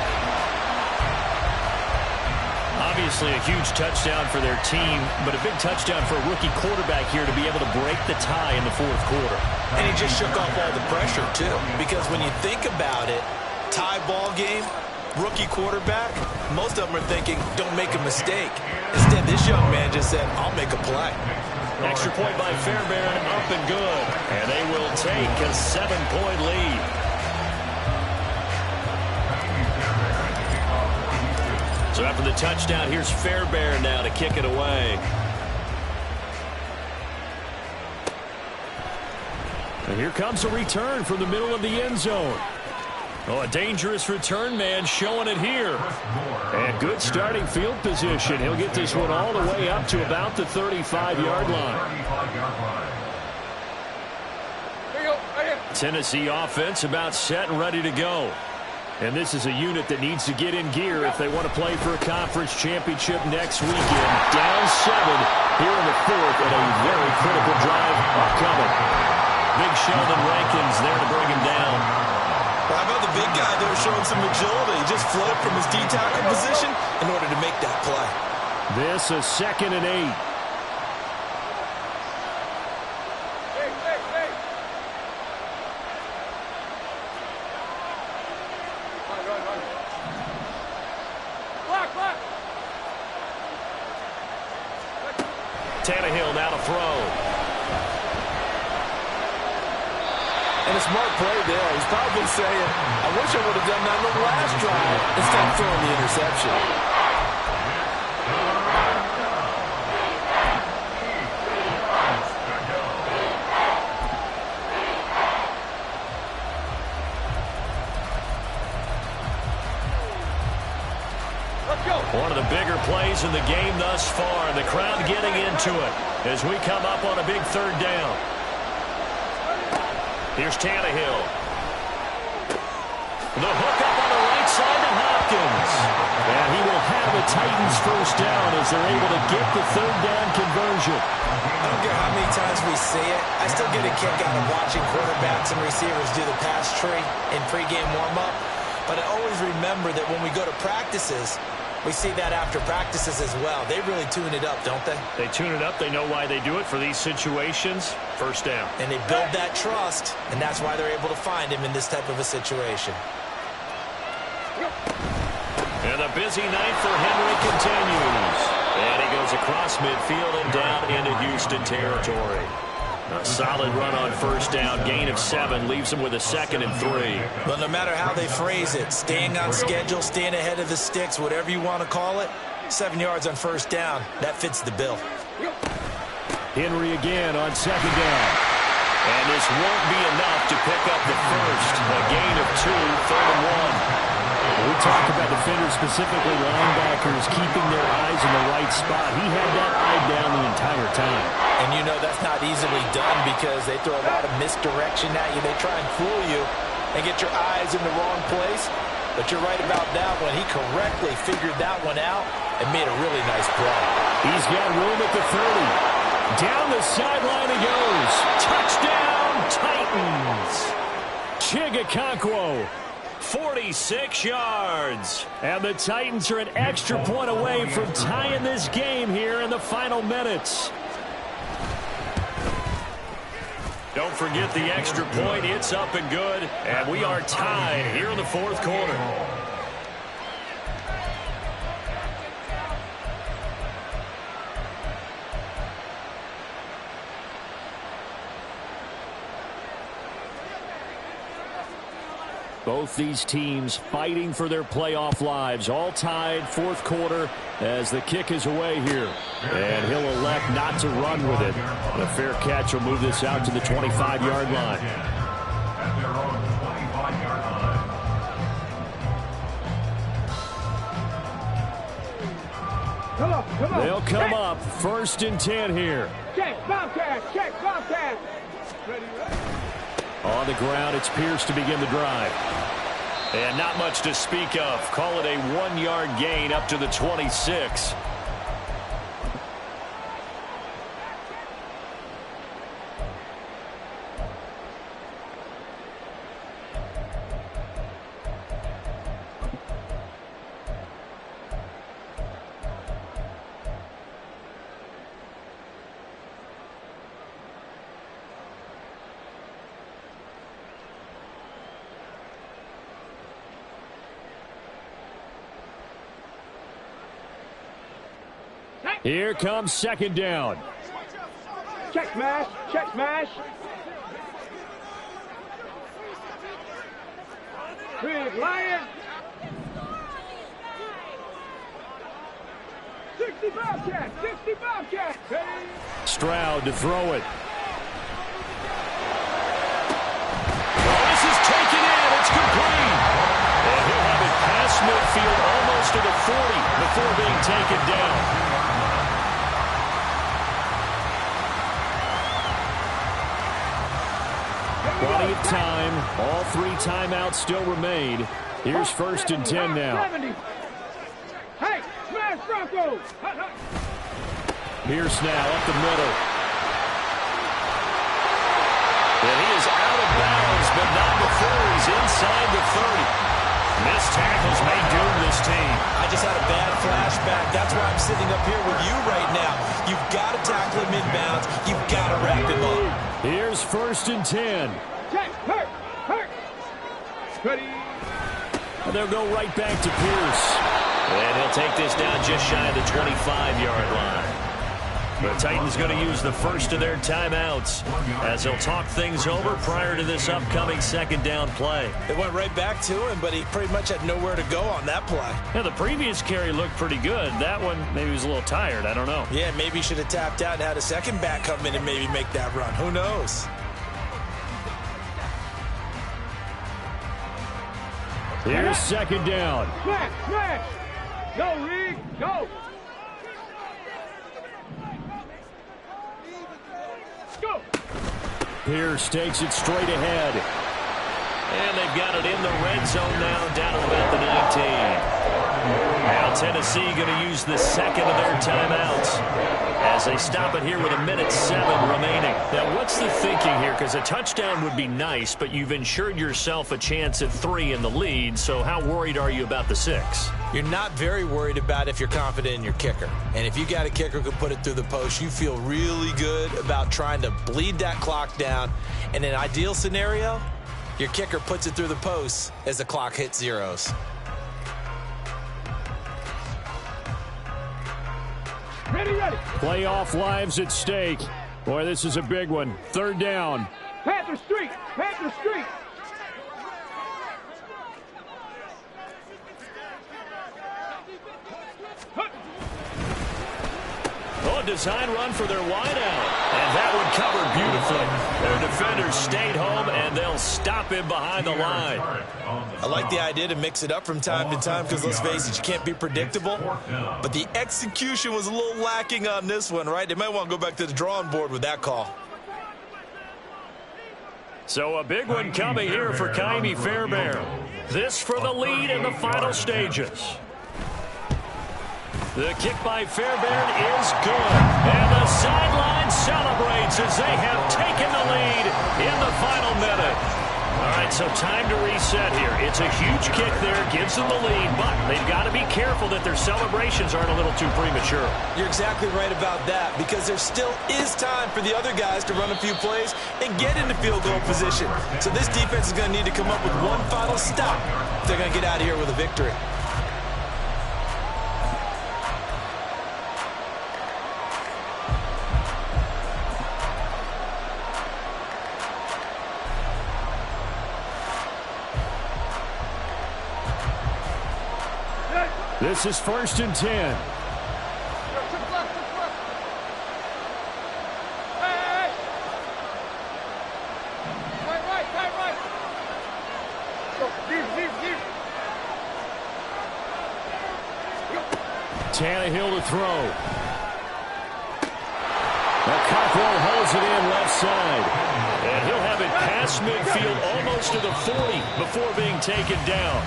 Obviously a huge touchdown for their team, but a big touchdown for a rookie quarterback here to be able to break the tie in the fourth quarter.
And he just shook off all the pressure, too. Because when you think about it, tie ball game, rookie quarterback, most of them are thinking, don't make a mistake. Instead, this young man just said, I'll make a play.
Extra point by Fairbairn, up and good. And they will take a 7-point lead. So after the touchdown, here's Fairbairn now to kick it away.
And here comes a return from the middle of the end zone. Oh, a dangerous return man showing it here. And good starting field position. He'll get this one all the way up to about the 35-yard line. Tennessee offense about set and ready to go. And this is a unit that needs to get in gear if they want to play for a conference championship next weekend. Down 7 here in the fourth, and a very critical drive upcoming.
Big Sheldon Rankins there to bring him down.
Well, how about the big guy there showing some agility? He just flowed from his D-tackle position in order to make that play.
This is 2nd and 8.
Tannehill now to throw.
And a smart play there. He's probably saying, I wish I would have done that on the last drive instead of throwing the interception.
One of the bigger plays in the game thus far, and the crowd getting into it as we come up on a big third down. Here's Tannehill. The hook up on the right side to Hopkins.
And he will have the Titans first down as they're able to get the third down conversion.
I don't care how many times we see it. I still get a kick out of watching quarterbacks and receivers do the pass tree in pregame warm-up. But I always remember that when we go to practices, we see that after practices as well. They really tune it up, don't they?
They tune it up. They know why they do it for these situations. First down.
And they build that trust, and that's why they're able to find him in this type of a situation.
And the busy night for Henry continues. And he goes across midfield and down into Houston territory. A solid run on first down. Gain of 7 leaves him with a 2nd and 3.
But no matter how they phrase it, staying on schedule, staying ahead of the sticks, whatever you want to call it, 7 yards on first down, that fits the bill.
Henry again on second down.
And this won't be enough to pick up the first. A gain of 2, 3rd and 1.
We talk about defenders, specifically linebackers, keeping their eyes in the right spot. He had that eye down the entire time.
And you know that's not easily done because they throw a lot of misdirection at you. They try and fool you and get your eyes in the wrong place. But you're right about that one. He correctly figured that one out and made a really nice play.
He's got room at the 30. Down the sideline he goes. Touchdown, Titans. Chigakonkwo.
46 yards.
And the Titans are an extra point away from tying this game here in the final minutes.
Don't forget the extra point. It's up and good. And we are tied here in the fourth quarter.
Both these teams fighting for their playoff lives. All tied, fourth quarter, as the kick is away here. And he'll elect not to run with it. A fair catch will move this out to the 25-yard line.
At their own 25-yard line.
Come on.
They'll come up 1st and 10 here.
Check, Bobcat, check, Bobcat. Ready.
On the ground, it's Pierce to begin the drive.
And not much to speak of. Call it a 1-yard gain up to the 26.
Here comes 2nd down.
Check smash, check smash. Big Lion. 60 Bobcat, 60 Bobcat. Hey.
Stroud to throw it.
This is taken in. It's complete. And he'll have it past midfield almost to the 40 before being taken down.
Plenty of time. All 3 timeouts still remain. Here's 1st and 10 now.
70. Hey, smash Broncos.
Pierce now up the middle.
And he is out of bounds, but not before he's inside the 30. Missed tackles may doom this team.
I just had a bad flashback. That's why I'm sitting up here with you right now. You've got to tackle him inbounds. You've got to wrap him up.
Here's 1st and 10.
Check, hurt. Ready.
And they'll go right back to Pierce.
And he'll take this down just shy of the 25-yard line. The Titans going to use the first of their timeouts as they'll talk things over prior to this upcoming 2nd down play.
It went right back to him, but he pretty much had nowhere to go on that play.
Yeah, the previous carry looked pretty good. That one, maybe he was a little tired. I don't know.
Yeah, maybe he should have tapped out and had a second back come in and maybe make that run. Who knows?
Here's 2nd down.
Smash. Go, Reed, go. Go.
Pierce takes it straight ahead.
And they've got it in the red zone now, down to about the 19. Now Tennessee going to use the 2nd of their timeouts as they stop it here with 1:07 remaining. Now, what's the thinking here? Because a touchdown would be nice, but you've ensured yourself a chance at 3 in the lead, so how worried are you about the 6?
You're not very worried about if you're confident in your kicker. And if you got a kicker who can put it through the post, you feel really good about trying to bleed that clock down. In an ideal scenario, your kicker puts it through the post as the clock hits zeros.
Ready.
Playoff lives at stake. Boy, this is a big one. 3rd down.
Panther Street.
Oh, design run for their wideout. And that one covered beautifully. Their defenders stayed home, and they'll stop him behind the line.
I like the idea to mix it up from time to time because, let's face it, you can't be predictable. But the execution was a little lacking on this one, right? They might want to go back to the drawing board with that call.
So a big one coming here for Kaimi Fairbairn. This for the lead in the final stages. The kick by Fairbairn is good. And the sideline celebrates as they have taken the lead in the final minute. All right, so time to reset here. It's a huge kick there, gives them the lead, but they've got to be careful that their celebrations aren't a little too premature.
You're exactly right about that, because there still is time for the other guys to run a few plays and get into field goal position. So this defense is going to need to come up with one final stop if they're going to get out of here with a victory.
This is 1st and 10. Tannehill to throw. Cockrell holds it in left side.
And he'll have it past midfield almost to the 40 before being taken down.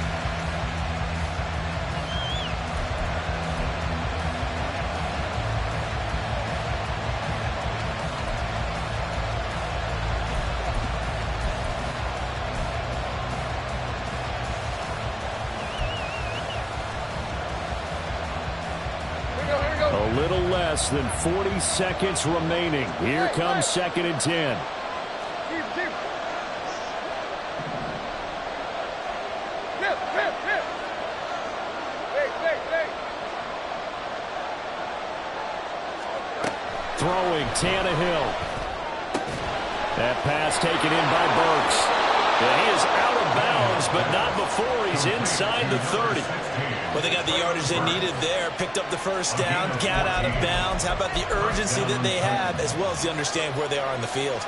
A little less than 40 seconds remaining. Here comes 2nd and 10. Throwing Tannehill. That pass taken in by Burks.
And he is out of bounds, but not before he's inside the 30.
Well, they got the yardage they needed there, picked up the first down, got out of bounds. How about the urgency that they have, as well as the understanding where they are on the field?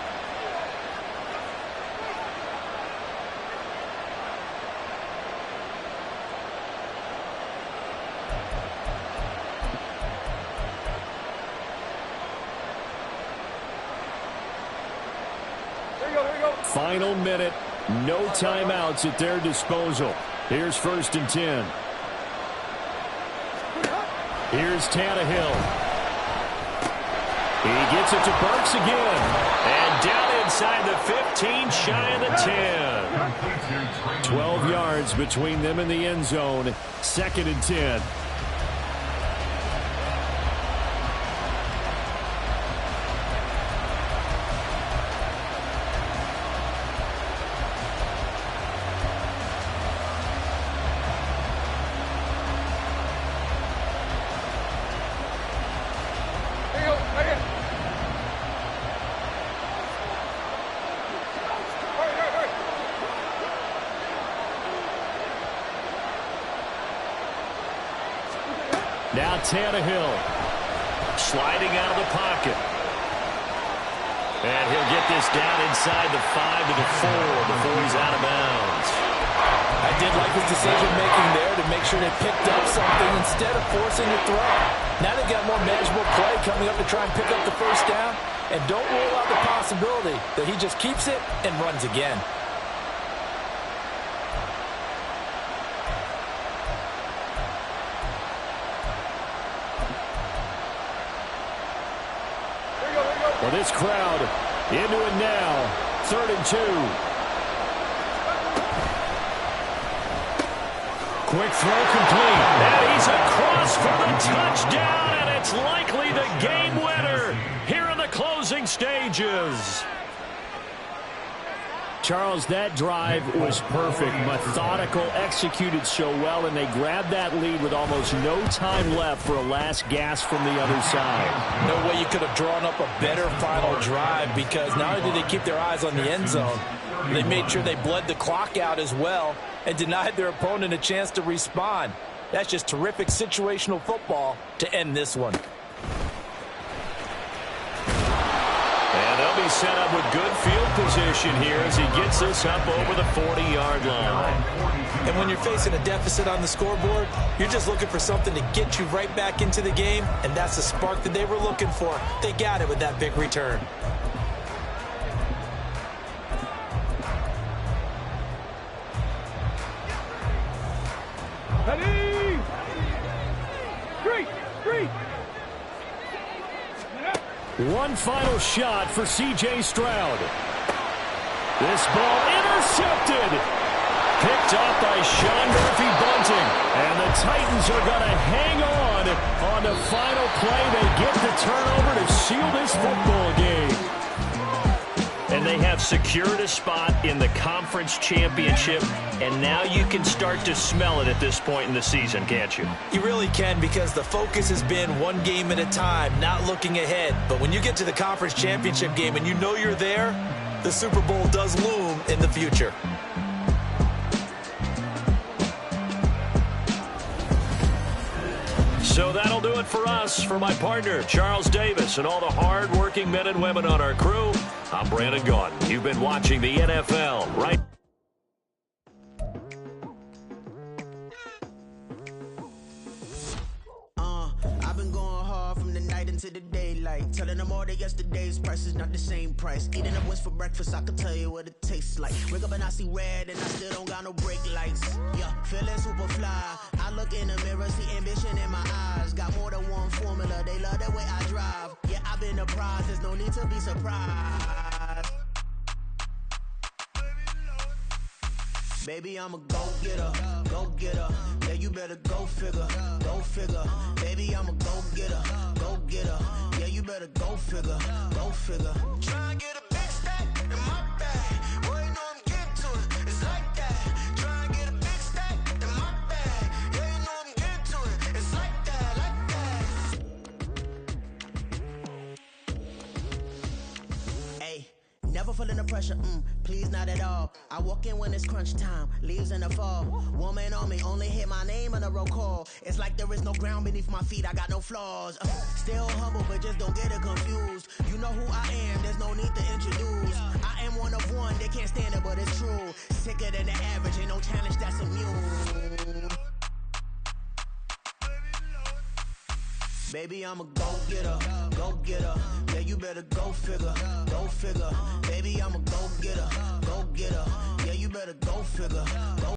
Final minute. No timeouts at their disposal. Here's 1st and 10. Here's Tannehill. He gets it to Burks again.
And down inside the 15, shy of the 10.
12 yards between them and the end zone. 2nd and 10. Now Tannehill sliding out of the pocket.
And he'll get this down inside the 5 to the 4 before he's out of bounds.
I did like his decision-making there to make sure they picked up something instead of forcing the throw. Now they've got more manageable play coming up to try and pick up the first down. And don't rule out the possibility that he just keeps it and runs again.
Well, this crowd into it now. 3rd and 2. Quick throw complete.
And he's across for the touchdown, and it's likely the game winner here in the closing stages.
Charles, that drive was perfect. Methodical, executed so well, and they grabbed that lead with almost no time left for a last gasp from the other side.
No way you could have drawn up a better final drive, because not only did they keep their eyes on the end zone, they made sure they bled the clock out as well and denied their opponent a chance to respond. That's just terrific situational football to end this one.
And they'll be set up with good field position here as he gets this up over the 40-yard line.
And when you're facing a deficit on the scoreboard, you're just looking for something to get you right back into the game, and that's the spark that they were looking for. They got it with that big return.
Ready? Three.
One final shot for C.J. Stroud. This ball intercepted. Picked up by Sean Murphy-Bunting. And the Titans are going to hang on the final play. They get the turnover to seal this football game.
And they have secured a spot in the conference championship, and now you can start to smell it at this point in the season, can't you?
You really can, because the focus has been one game at a time, not looking ahead. But when you get to the conference championship game and you know you're there, the Super Bowl does loom in the future.
do it for us. For my partner, Charles Davis, and all the hard-working men and women on our crew, I'm Brandon Gaudin. You've been watching the NFL right.
I've been going hard from the night into the daylight, telling them all that yesterday's price is not the same price. Eating up wings for breakfast, I can tell you what it tastes like. Wake up and I see red and I still don't got no brake lights. Yeah, feeling super fly. I look in the mirror, see ambition in my eyes. Got more than one formula, they love the way I drive. Yeah, I've been a prize, there's no need to be surprised. Baby, I'm a go-getter, go-getter. Yeah, you better go figure, go figure. Baby, I'm a go-getter, go-getter. Yeah, you better go figure, go figure. Try and get a big stack in my bag. Boy, you know I'm getting to it, it's like that. Try and get a big stack in my bag. Yeah, you know I'm getting to it, it's like that, like that. Hey. Never feeling the pressure, please not at all. I walk in when it's crunch time, leaves in the fall. Woman on me, only hit my name on a roll call. It's like there is no ground beneath my feet, I got no flaws. Still humble, but just don't get it confused. You know who I am, there's no need to introduce. I am one of one, they can't stand it, but it's true. Sicker than the average, ain't no challenge that's immune. Baby, I'm a go-getter, go-getter. Yeah, you better go figure, go figure. Baby, I'm a go-getter, go-getter. Yeah, you better go figure, go